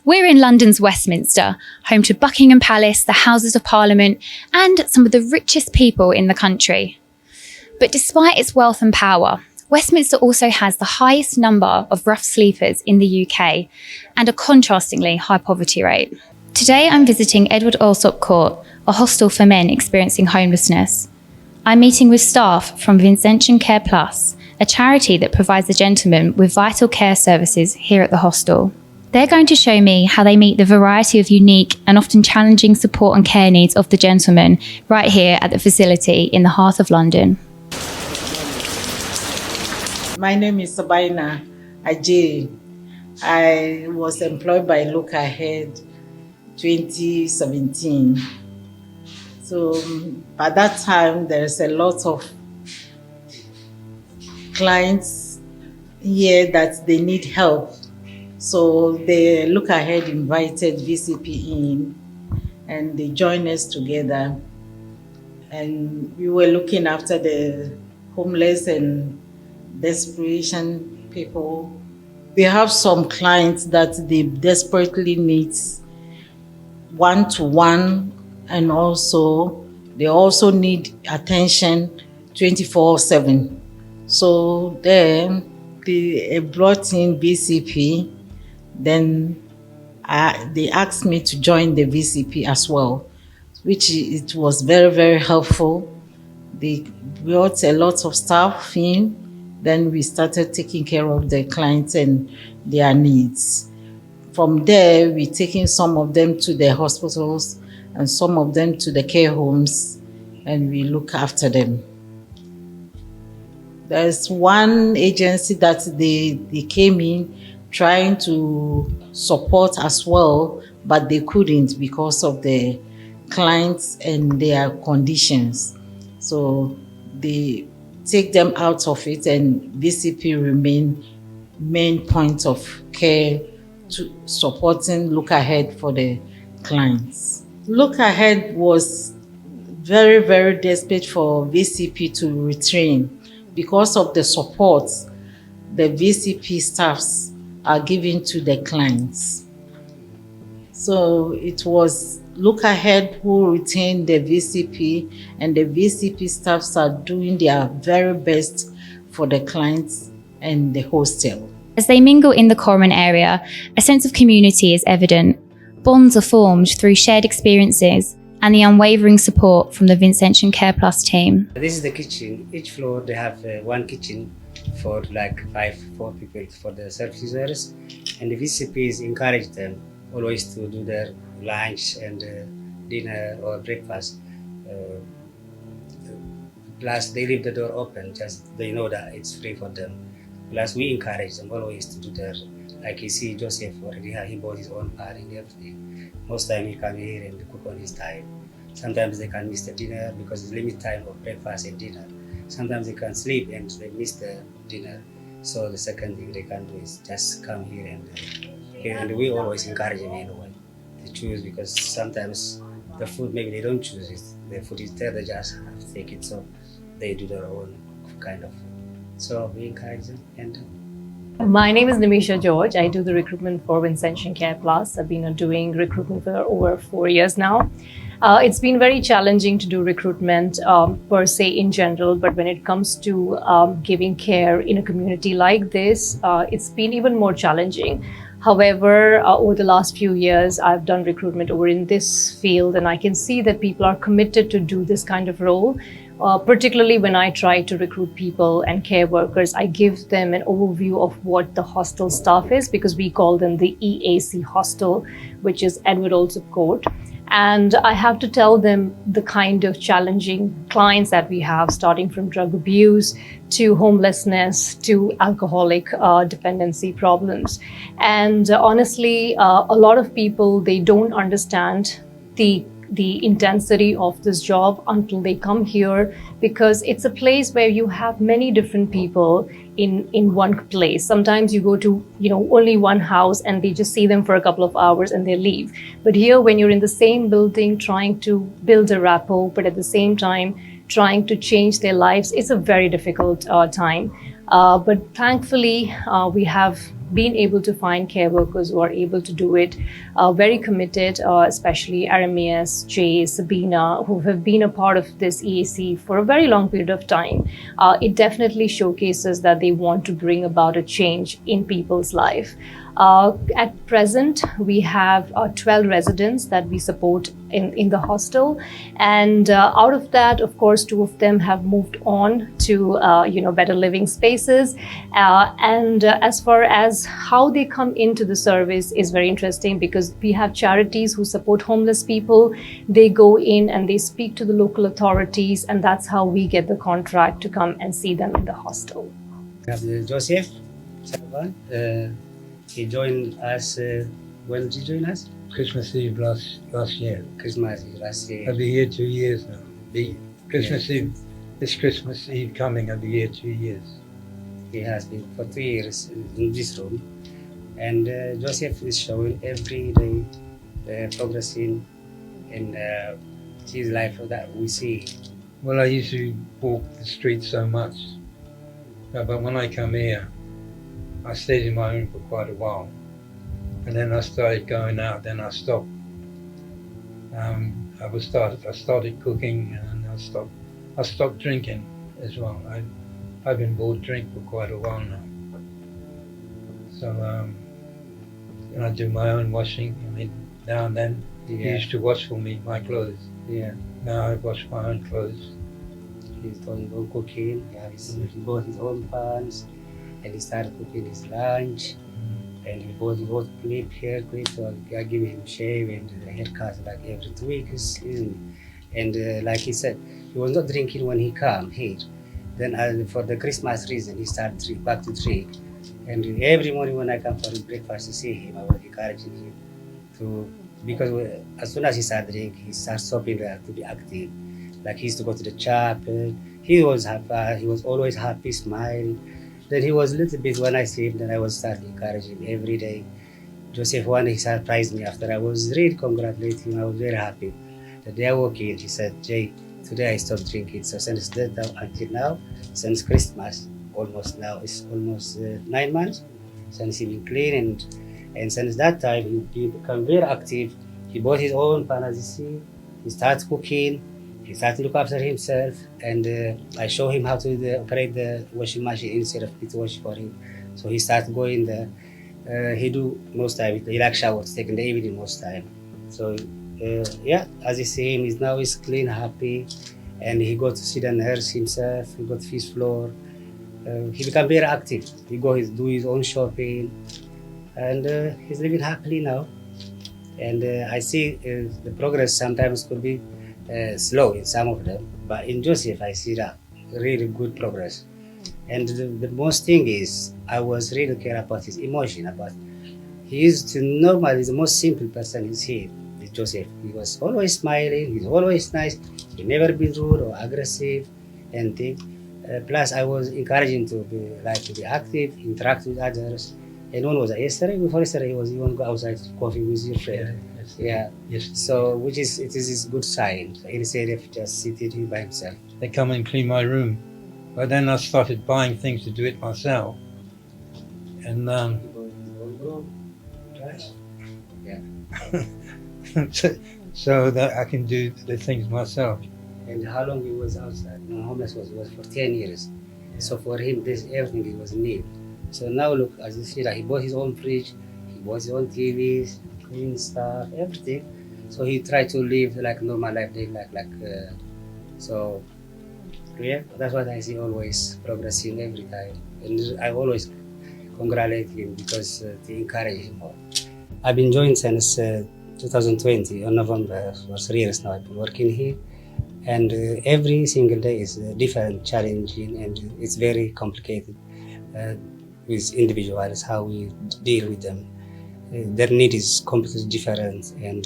We're in London's Westminster, home to Buckingham Palace, the Houses of Parliament, and some of the richest people in the country. But despite its wealth and power, Westminster also has the highest number of rough sleepers in the UK and a contrastingly high poverty rate. Today I'm visiting Edward Alsop Court, a hostel for men experiencing homelessness. I'm meeting with staff from Vincentian Care Plus, a charity that provides the gentlemen with vital care services here at the hostel. They're going to show me how they meet the variety of unique and often challenging support and care needs of the gentlemen right here at the facility in the heart of London. My name is Sabina Ajay. I was employed by Look Ahead 2017. So by that time, there's a lot of clients here that they need help. So the Look Ahead invited VCP in and they joined us together. And we were looking after the homeless and desperation people. We have some clients that they desperately need one-to-one, and also they also need attention 24/7. So then they brought in VCP. Then they asked me to join the VCP as well, which it was very, very helpful. They brought a lot of staff in. Then we started taking care of the clients and their needs. From there, we're taking some of them to the hospitals and some of them to the care homes, and we look after them. There's one agency that they came in trying to support as well, but they couldn't because of the clients and their conditions. So they take them out of it, and VCP remain main point of care to supporting Look Ahead for the clients. Look Ahead was very, very desperate for VCP to retrain because of the support the VCP staffs are giving to the clients. So it was Look Ahead who retained the VCP, and the VCP staffs are doing their very best for the clients and the hostel. As they mingle in the common area, a sense of community is evident. Bonds are formed through shared experiences and the unwavering support from the Vincentian Care Plus team. This is the kitchen. Each floor they have one kitchen for like four people for the service users, and the VCPs encourage them always to do their lunch and dinner or breakfast. Plus they leave the door open, just they know that it's free for them. Plus we encourage them always to do their, like you see Joseph already he bought his own pan and everything. Most time he come here and cook on his time. Sometimes they can miss the dinner because it's limit time of breakfast and dinner. Sometimes they can sleep and they miss the dinner. So the second thing they can do is just come here and we always encourage them anyway to choose, because sometimes the food maybe they don't choose it. The food is there, they just have to take it, so they do their own kind of food. So we encourage them. And my name is Nimisha George. I do the recruitment for Vincentian Care Plus. I've been doing recruitment for over 4 years now. It's been very challenging to do recruitment per se in general, but when it comes to giving care in a community like this, it's been even more challenging. However, over the last few years, I've done recruitment over in this field, and I can see that people are committed to do this kind of role. Particularly when I try to recruit people and care workers, I give them an overview of what the hostel staff is, because we call them the EAC hostel, which is Edward Alsop Court. And I have to tell them the kind of challenging clients that we have, starting from drug abuse to homelessness to alcoholic dependency problems. And honestly, a lot of people, they don't understand the intensity of this job until they come here, because it's a place where you have many different people in one place. Sometimes you go to only one house and they just see them for a couple of hours and they leave. But here, when you're in the same building trying to build a rapport, but at the same time trying to change their lives, it's a very difficult time. But thankfully, we have been able to find care workers who are able to do it, very committed, especially Arameus, Jay, Sabina, who have been a part of this EAC for a very long period of time. It definitely showcases that they want to bring about a change in people's life. At present, we have 12 residents that we support in the hostel, and out of that, of course, 2 of them have moved on to better living spaces. As far as how they come into the service is very interesting, because we have charities who support homeless people. They go in and they speak to the local authorities, and that's how we get the contract to come and see them in the hostel. We have Joseph Salvan. He joined us. When did he join us? Christmas Eve last year. Christmas Eve last year. I'll be here 2 years now. Christmas Eve, this Christmas Eve coming, I'll be here 2 years. He has been for 2 years in this room, and Joseph is showing every day progressing in his life that we see. Well, I used to walk the streets so much, but when I come here, I stayed in my room for quite a while, and then I started going out. Then I stopped. I started cooking, and I stopped drinking as well. I've been bought drink for quite a while now. So and I do my own washing. I mean, now and then he used to wash for me my clothes. Yeah. Now I wash my own clothes. He's doing his own cooking. He bought his own pans, and he started cooking his lunch. And he bought his own hair clip, so I give him shave and a haircut like every 2 weeks. And like he said, he was not drinking when he came here. Then for the Christmas reason, he started back to drink. And every morning when I come for breakfast to see him, I was encouraging him to, because as soon as he started drinking, he started stopping to be active. Like he used to go to the chapel. He was happy. He was always happy, smiling. Then he was a little bit, when I see him, then I was starting encouraging him every day. Joseph, one, he surprised me after I was really congratulating him. I was very happy. The day I walked in, he said, Jay, today I stopped drinking. So since that until now, since Christmas, almost now, it's almost 9 months since he been clean. And since that time, he became very active. He bought his own pan, as you see. He started cooking. He started to look after himself, and I show him how to operate the washing machine instead of me to wash for him. So he started going there. He do most time, he like showers, taking the evening most time. So yeah, as you see him, he's clean, happy, and he got to see the nurse himself. He got his floor. He become very active. He do his own shopping, and he's living happily now. And I see the progress sometimes could be slow in some of them, but in Joseph I see that really good progress. And the most thing is, I was really care about his emotion. He used to normally, the most simple person is here, is Joseph. He was always smiling, he's always nice, he never been rude or aggressive, anything. Plus I was encouraging to be active, interact with others. And one was before yesterday, he was even go outside coffee with your friend. Yeah. Yes. So, it is a good sign. Instead of just sitting here by himself. They come and clean my room, but then I started buying things to do it myself, and so that I can do the things myself. And how long he was outside? Homeless was for 10 years. Yeah. So for him, everything was new. So now look, as you see, like he bought his own fridge, he bought his own TVs, clean stuff, everything. So he tried to live like normal life, so yeah, that's what I see, always progressing every time. And I always congratulate him because they encourage him more. I've been joined since 2020 on November, for 3 years now I've been working here. And every single day is different, challenging, and it's very complicated. With individuals, how we deal with them. Their need is completely different, and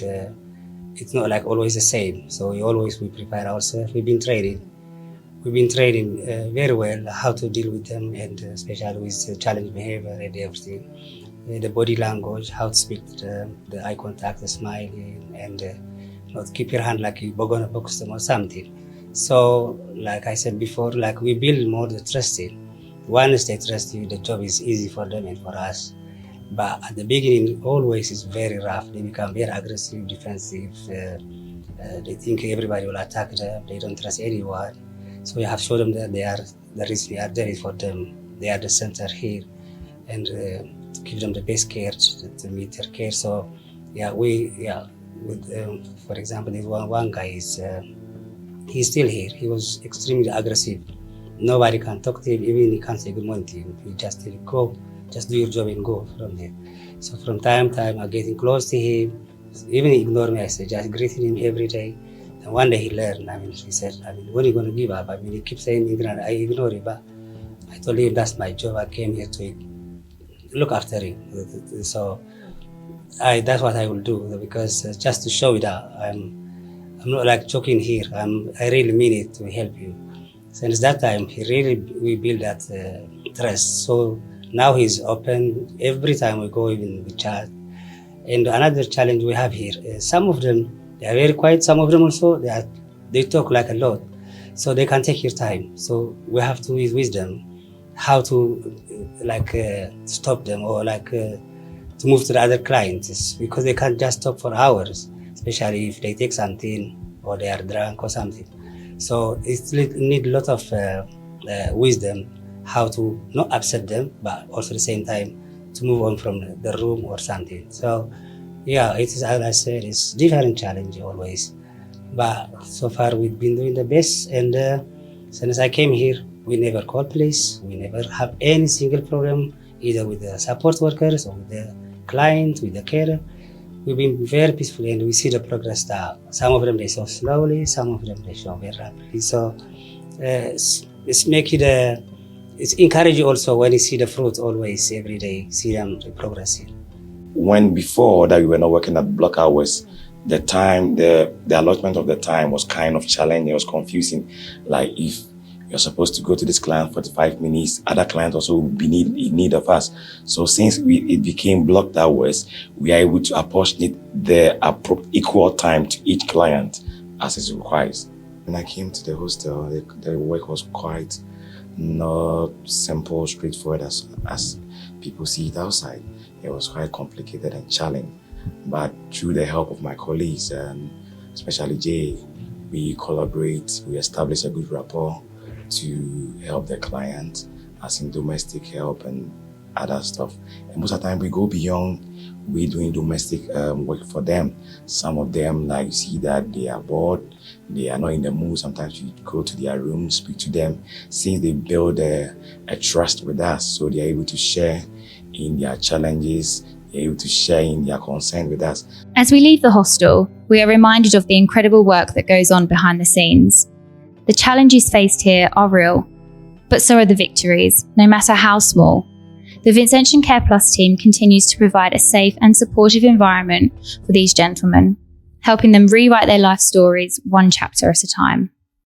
it's not like always the same. So we prepare ourselves. We've been training very well how to deal with them, and especially with challenge behavior and everything. The body language, how to speak to them, the eye contact, the smiling, and not keep your hand like you're gonna box them or something. So, like I said before, like we build more the trust in. Once they trust you, the job is easy for them and for us. But at the beginning, always is very rough. They become very aggressive, defensive. They think everybody will attack them. They don't trust anyone. So you have to show them that they are the reason you are there is for them. They are the center here, and give them the best care to meet their care. So for example, this one guy is he's still here. He was extremely aggressive. Nobody can talk to him. Even he can't say good morning to him. He just tell him, go, just do your job and go from here. So from time to time, I'm getting close to him. Even he ignore me, I say, just greeting him every day. And one day he learned. He said, when are you going to give up? He keeps saying ignorant. I ignore it, but I told him that's my job. I came here to look after him. So that's what I will do, because just to show it out, I'm not like joking here. I really mean it to help you. Since that time, we build that trust. So now he's open. Every time we go, even we chat. And another challenge we have here is some of them, they are very quiet. Some of them also, they talk like a lot. So they can take your time. So we have to use wisdom how to stop them, or to move to the other clients, because they can't just talk for hours, especially if they take something or they are drunk or something. So it need a lot of wisdom how to not upset them, but also at the same time to move on from the room or something. So yeah, it is, as I said, it's different challenge always. But so far we've been doing the best, and since I came here, we never call police. We never have any single problem, either with the support workers or with the client, with the carer. We've been very peaceful, and we see the progress that some of them they show slowly, some of them they show very rapidly. So it's make it it's encouraging also when you see the fruit always every day, see them progressing. When before that we were not working at block hours, the time, the allotment of the time was kind of challenging. It was confusing. Like if you're supposed to go to this client 45 minutes, other clients also will be in need of us. So since it became blocked hours, we are able to apportion the equal time to each client as it requires. When I came to the hostel, the work was quite not simple, straightforward as people see it outside. It was quite complicated and challenging. But through the help of my colleagues, and especially Jay, we collaborate, we establish a good rapport to help the client, as in domestic help and other stuff. And most of the time we go beyond, we're doing domestic work for them. Some of them, like you see that they are bored, they are not in the mood. Sometimes we go to their room, speak to them, since they build a trust with us, so they are able to share in their challenges, they're able to share in their concern with us. As we leave the hostel, we are reminded of the incredible work that goes on behind the scenes. The challenges faced here are real, but so are the victories, no matter how small. The Vincentian Care Plus team continues to provide a safe and supportive environment for these gentlemen, helping them rewrite their life stories one chapter at a time.